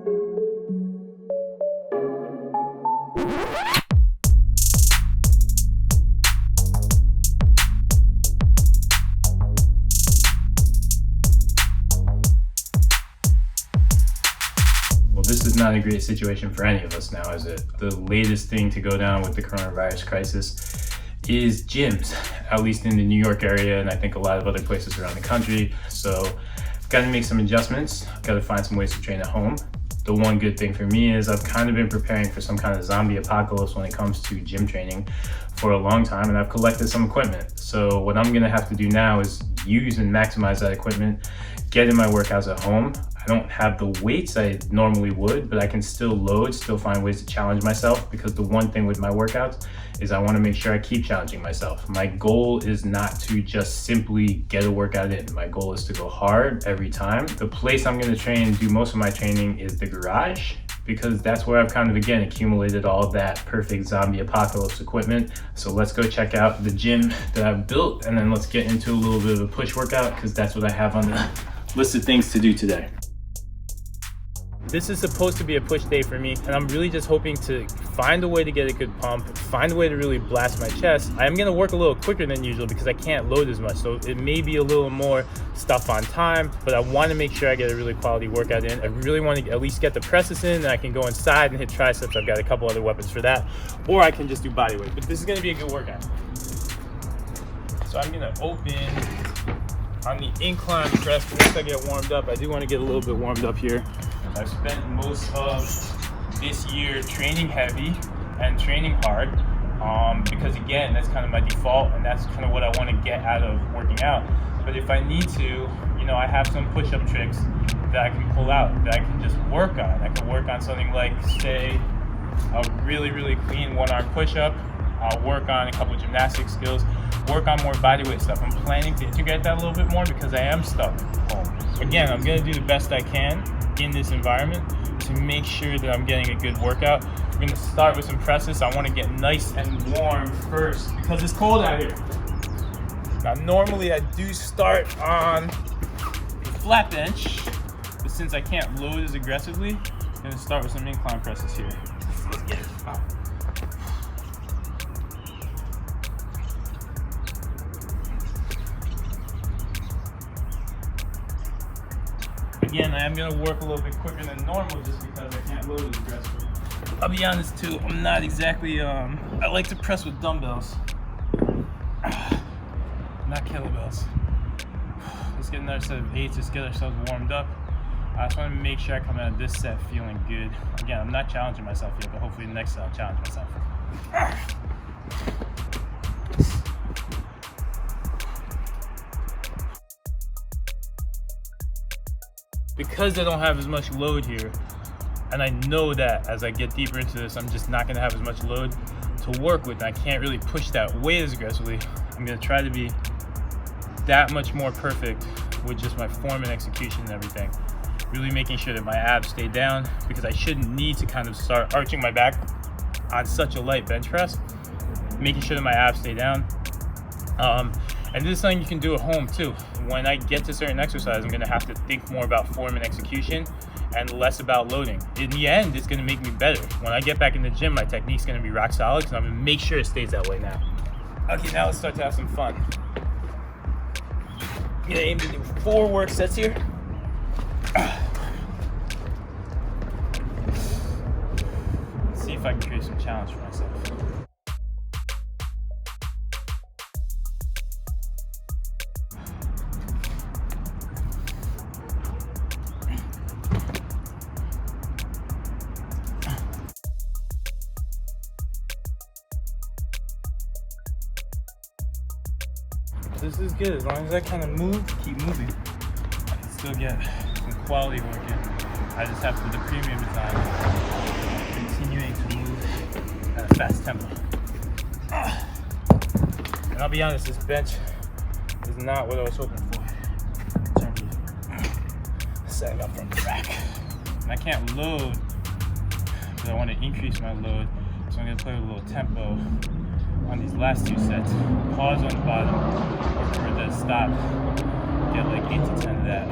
This is not a great situation for any of us now, is it? The latest thing to go down with the coronavirus crisis is gyms, at least in the New York area, and I think a lot of other places around the country. So I've got to make some adjustments. I've got to find some ways to train at home. The one good thing for me is I've kind of been preparing for some kind of zombie apocalypse when it comes to gym training for a long time, and I've collected some equipment. So what I'm gonna have to do now is use and maximize that equipment, get in my workouts at home. I don't have the weights I normally would, but I can still load, still find ways to challenge myself, because the one thing with my workouts is I want to make sure I keep challenging myself. My goal is not to just simply get a workout in. My goal is to go hard every time. The place I'm going to train and do most of my training is the garage, because that's where I've kind of, again, accumulated all of that perfect zombie apocalypse equipment. So let's go check out the gym that I've built, and then let's get into a little bit of a push workout, because that's what I have on the list of things to do today. This is supposed to be a push day for me, and I'm really just hoping to find a way to get a good pump, find a way to really blast my chest. I'm gonna work a little quicker than usual because I can't load as much, so it may be a little more stuff on time, but I wanna make sure I get a really quality workout in. I really wanna at least get the presses in, and I can go inside and hit triceps. I've got a couple other weapons for that, or I can just do body weight, but this is gonna be a good workout. So I'm gonna open on the incline press. Once I get warmed up, I do wanna get a little bit warmed up here. I've spent most of this year training heavy and training hard because, again, that's kind of my default, and that's kind of what I want to get out of working out. But if I need to, I have some push-up tricks that I can pull out, that I can just work on. I can work on something like, say, a really, really clean one-arm push-up. I'll work on a couple of gymnastic skills, work on more bodyweight stuff. I'm planning to integrate that a little bit more because I am stuck home. Again, I'm going to do the best I can in this environment to make sure that I'm getting a good workout. We're gonna start with some presses. I wanna get nice and warm first because it's cold out here. Now, normally I do start on a flat bench, but since I can't load as aggressively, I'm gonna start with some incline presses here. Let's get it. Again, I am going to work a little bit quicker than normal just because I can't load as aggressively. I'll be honest too, I'm not exactly, I like to press with dumbbells, not kettlebells. Let's get another set of 8s, let's get ourselves warmed up. I just want to make sure I come out of this set feeling good. Again, I'm not challenging myself yet, but hopefully the next set I'll challenge myself. Because I don't have as much load here, and I know that as I get deeper into this, I'm just not gonna have as much load to work with, and I can't really push that weight as aggressively. I'm gonna try to be that much more perfect with just my form and execution and everything. Really making sure that my abs stay down, because I shouldn't need to kind of start arching my back on such a light bench press. Making sure that my abs stay down. And this is something you can do at home too. When I get to certain exercise, I'm gonna have to think more about form and execution and less about loading. In the end, it's gonna make me better. When I get back in the gym, my technique's gonna be rock solid, because I'm gonna make sure it stays that way now. Okay, now let's start to have some fun. I'm gonna aim to do 4 work sets here. Let's see if I can create some challenge for myself. This is good. As long as I kind of keep moving, I can still get some quality work in. I just have to, the premium design, continuing to move at a fast tempo. And I'll be honest, this bench is not what I was hoping for in terms of setting up from the rack. And I can't load, but I want to increase my load, so I'm going to play with a little tempo on these last 2 sets. Pause on the bottom, or for the stop, get like 8 to 10 of that.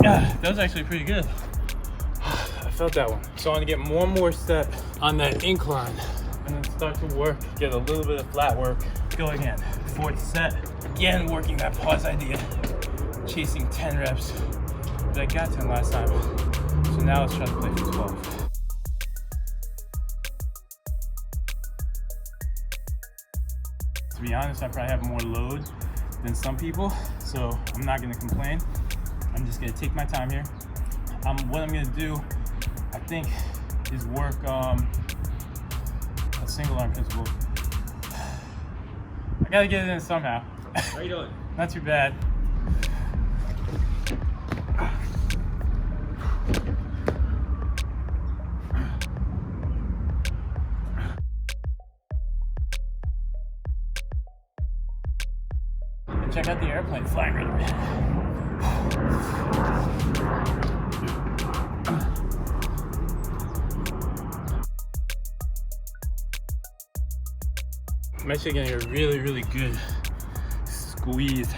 Yeah, that was actually pretty good. I felt that one. So I want to get one more step on that incline and then start to work, get a little bit of flat work. Go again, 4th set. Again, working that pause idea, chasing 10 reps, but I got 10 last time. So now let's try to play for 12. To be honest, I probably have more load than some people, so I'm not gonna complain. I'm just gonna take my time here. What I'm gonna do, I think, is work a single arm principle. I gotta get it in somehow. How you doing? Not too bad. And check out the airplane flying right around. I'm actually getting a really, really good squeeze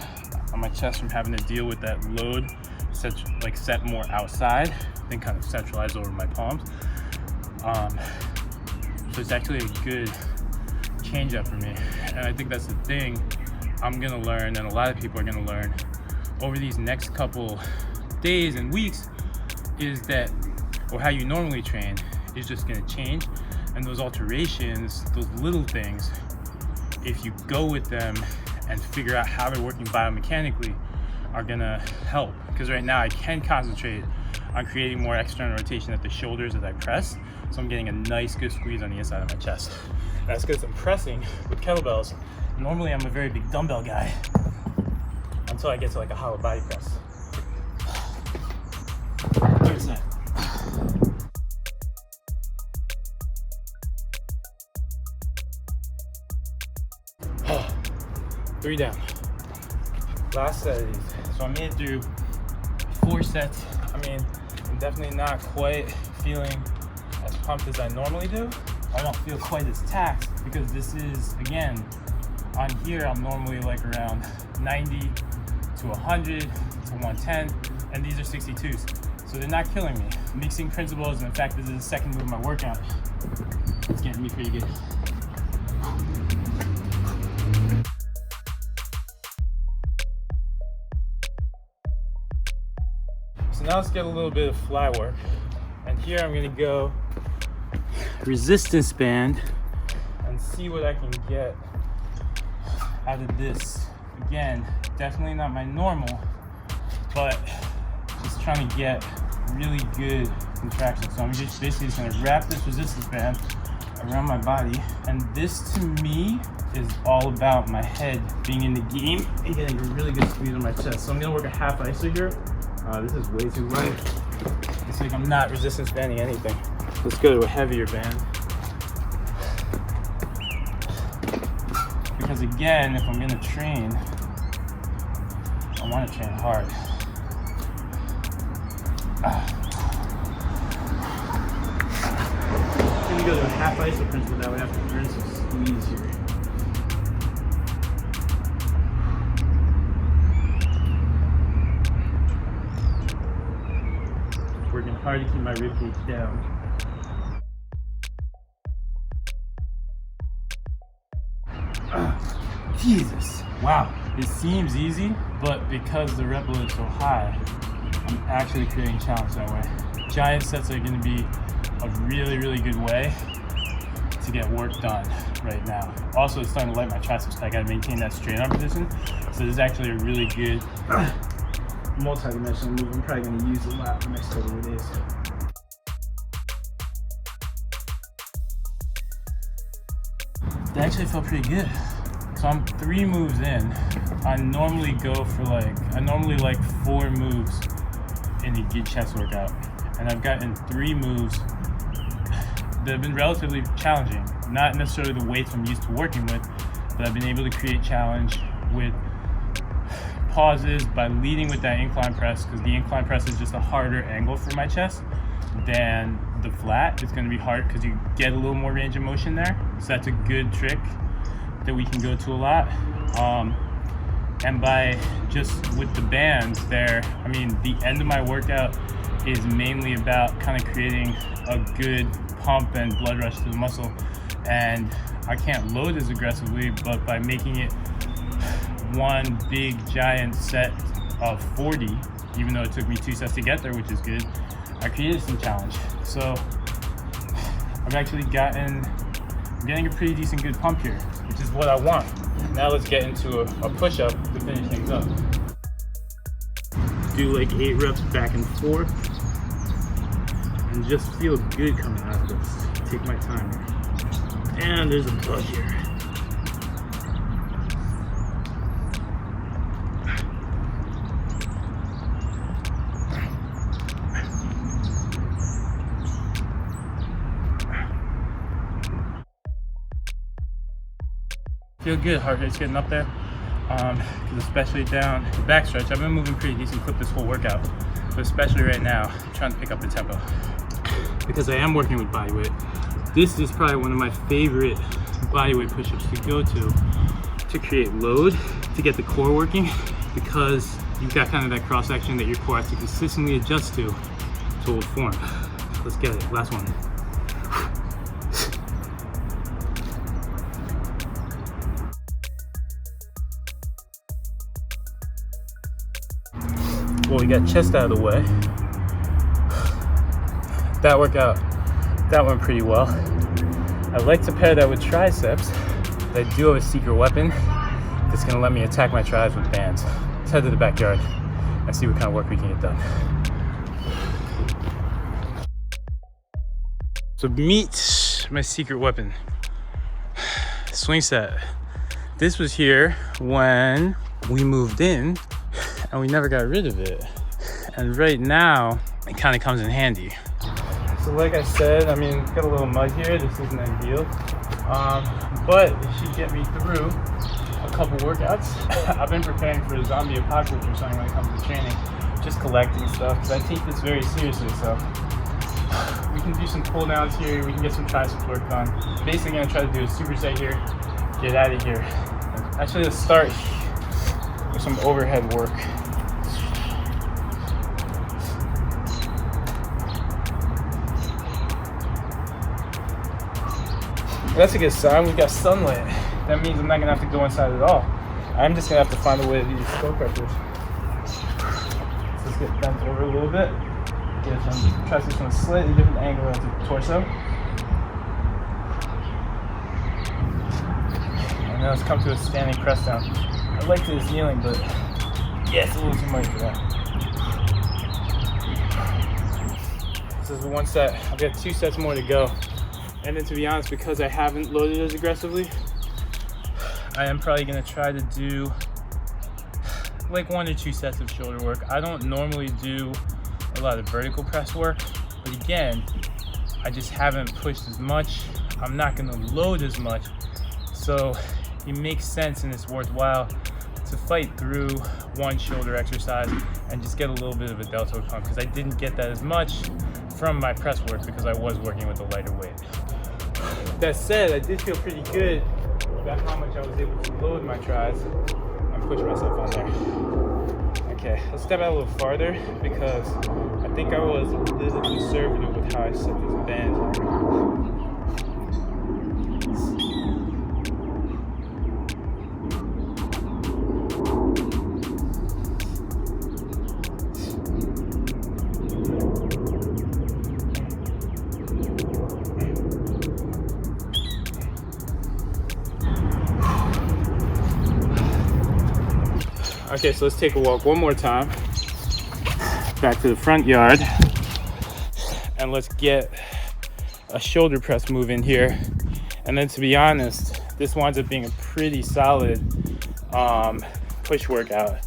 on my chest from having to deal with that load, set more outside, then kind of centralized over my palms. So it's actually a good change up for me. And I think that's the thing I'm gonna learn, and a lot of people are gonna learn over these next couple days and weeks, is that, or how you normally train is just gonna change. And those alterations, those little things, if you go with them and figure out how they're working biomechanically, are gonna help. Because right now I can concentrate on creating more external rotation at the shoulders as I press. So I'm getting a nice good squeeze on the inside of my chest. That's because I'm pressing with kettlebells. Normally I'm a very big dumbbell guy until I get to like a hollow body press. 3rd set. Three down. Last set of these. So I made it through 4 sets. I mean, I'm definitely not quite feeling as pumped as I normally do. I don't feel quite as taxed because this is, again, on here I'm normally like around 90 to 100 to 110, and these are 62s. So they're not killing me. Mixing principles, and in fact this is the second move of my workout. It's getting me pretty good. So now let's get a little bit of fly work. And here I'm gonna go resistance band and see what I can get out of this. Again, definitely not my normal, but just trying to get really good contraction. So I'm just basically just gonna wrap this resistance band around my body. And this to me is all about my head being in the game and getting a really good squeeze on my chest. So I'm gonna work a half iso here. This is way too light. It's like I'm not resistance banding anything. Let's go to a heavier band. Because again, if I'm gonna train, I wanna train hard. I'm gonna go to a half iso principle that way after we earn some squeeze here. Working hard to keep my ribcage down. Jesus, wow. It seems easy, but because the rep load is so high, I'm actually creating challenge that way. Giant sets are gonna be a really, really good way to get work done right now. Also, it's starting to light my triceps, so I gotta maintain that straight arm position. So this is actually a really good multi-dimensional move I'm probably going to use a lot the next couple of days. That actually felt pretty good. So I'm 3 moves in. I normally like 4 moves in a good chest workout. And I've gotten 3 moves that have been relatively challenging. Not necessarily the weights I'm used to working with, but I've been able to create challenge with pauses by leading with that incline press, because the incline press is just a harder angle for my chest than the flat. It's going to be hard because you get a little more range of motion there. So that's a good trick that we can go to a lot. And by just with the bands there, I mean, the end of my workout is mainly about kind of creating a good pump and blood rush to the muscle. And I can't load as aggressively, but by making it one big giant set of 40, even though it took me 2 sets to get there, which is good, I created some challenge. So I've actually getting a pretty decent good pump here, which is what I want. Now let's get into a push-up to finish things up. Do like 8 reps back and forth, and just feel good coming out of this. Take my time here. And there's a bug here. Feel good, heart rate's getting up there. Because especially down the back stretch, I've been moving pretty decent clip this whole workout, but especially right now, I'm trying to pick up the tempo. Because I am working with body weight. This is probably one of my favorite bodyweight push-ups to go to create load, to get the core working, because you've got kind of that cross section that your core has to consistently adjust to hold form. Let's get it, last one. Well, we got chest out of the way. That workout, that went pretty well. I like to pair that with triceps. I do have a secret weapon that's gonna let me attack my triceps with bands. Let's head to the backyard and see what kind of work we can get done. So meet my secret weapon, swing set. This was here when we moved in and we never got rid of it. And right now, it kind of comes in handy. So like I said, I mean, got a little mud here. This isn't ideal, but it should get me through a couple workouts. I've been preparing for a zombie apocalypse or something when it comes to training, just collecting stuff, because I take this very seriously. So we can do some pull downs here. We can get some triceps work done. Basically, gonna try to do a superset here, get out of here. Actually, let's start with some overhead work. That's a good sign. We've got sunlight. That means I'm not gonna have to go inside at all. I'm just gonna have to find a way to do these skull crushers. So let's get bent over a little bit. Try this from a slightly different angle onto the torso. And now let's come to a standing press down. I like this kneeling, but yeah, it's a little too much for that. This is the one set. I've got 2 sets more to go. And then to be honest, because I haven't loaded as aggressively, I am probably gonna try to do like 1 or 2 sets of shoulder work. I don't normally do a lot of vertical press work, but again, I just haven't pushed as much. I'm not gonna load as much. So it makes sense and it's worthwhile to fight through 1 shoulder exercise and just get a little bit of a deltoid pump, because I didn't get that as much from my press work because I was working with a lighter weight. That said, I did feel pretty good about how much I was able to load my tries and push myself on there. Okay, let's step out a little farther because I think I was a little conservative with how I set this band here. Okay, so let's take a walk one more time back to the front yard and let's get a shoulder press move in here. And then to be honest, this winds up being a pretty solid push workout.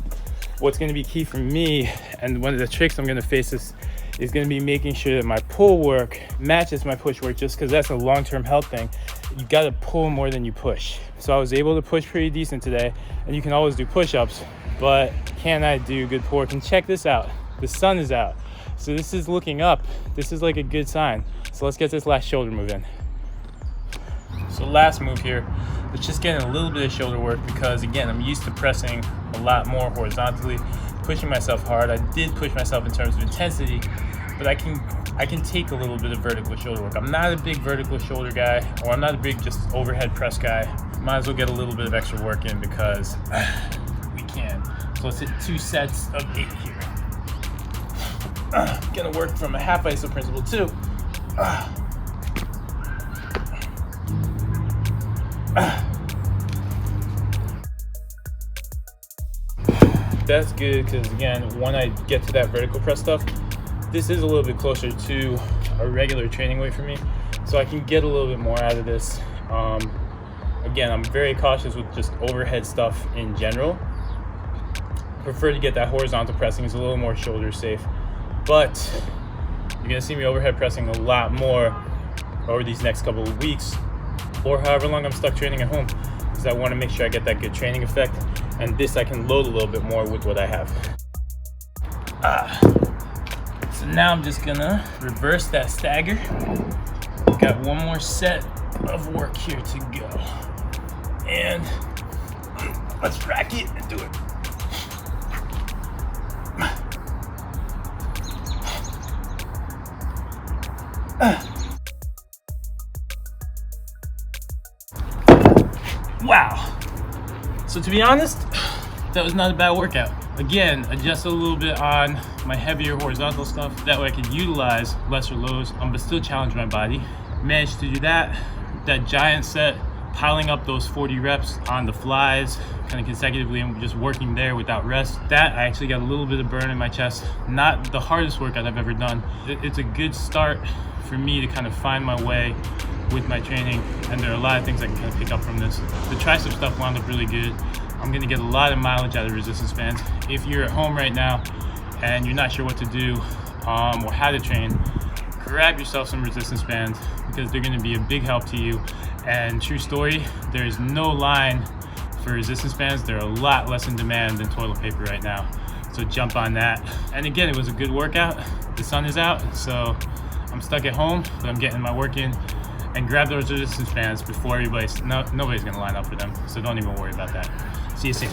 What's going to be key for me, and one of the tricks I'm going to face is going to be making sure that my pull work matches my push work, just because that's a long-term health thing. You got to pull more than you push. So I was able to push pretty decent today, and you can always do push-ups, but can I do good pull work? And check this out, the sun is out, so this is looking up. This is like a good sign. So let's get this last shoulder move in. So last move here, let's just get in a little bit of shoulder work, because again, I'm used to pressing a lot more horizontally, pushing myself hard. I did push myself in terms of intensity, but I can take a little bit of vertical shoulder work. I'm not a big vertical shoulder guy, or I'm not a big just overhead press guy. Might as well get a little bit of extra work in because we can. So let's hit 2 sets of 8 here. Gonna work from a half iso principle too. That's good, because again, when I get to that vertical press stuff, this is a little bit closer to a regular training weight for me, so I can get a little bit more out of this. Again, I'm very cautious with just overhead stuff in general. Prefer to get that horizontal pressing, is a little more shoulder safe, but you're gonna see me overhead pressing a lot more over these next couple of weeks, or however long I'm stuck training at home, because I want to make sure I get that good training effect, and this I can load a little bit more with what I have. So now I'm just gonna reverse that stagger. Got one more set of work here to go, and let's rack it and do it. Wow. So to be honest, that was not a bad workout. Again, adjust a little bit on my heavier horizontal stuff. That way I can utilize lesser loads, but still challenge my body. Managed to do that. That giant set, piling up those 40 reps on the flies, kind of consecutively, and just working there without rest. That I actually got a little bit of burn in my chest. Not the hardest workout I've ever done. It's a good start for me to kind of find my way with my training, and there are a lot of things I can kind of pick up from this. The tricep stuff wound up really good. I'm gonna get a lot of mileage out of resistance bands. If you're at home right now and you're not sure what to do or how to train, grab yourself some resistance bands, because they're gonna be a big help to you. And true story, there's no line for resistance bands. They're a lot less in demand than toilet paper right now. So jump on that. And again, it was a good workout. The sun is out, so I'm stuck at home, but I'm getting my work in. And grab those resistance bands before nobody's gonna line up for them. So don't even worry about that. See you soon.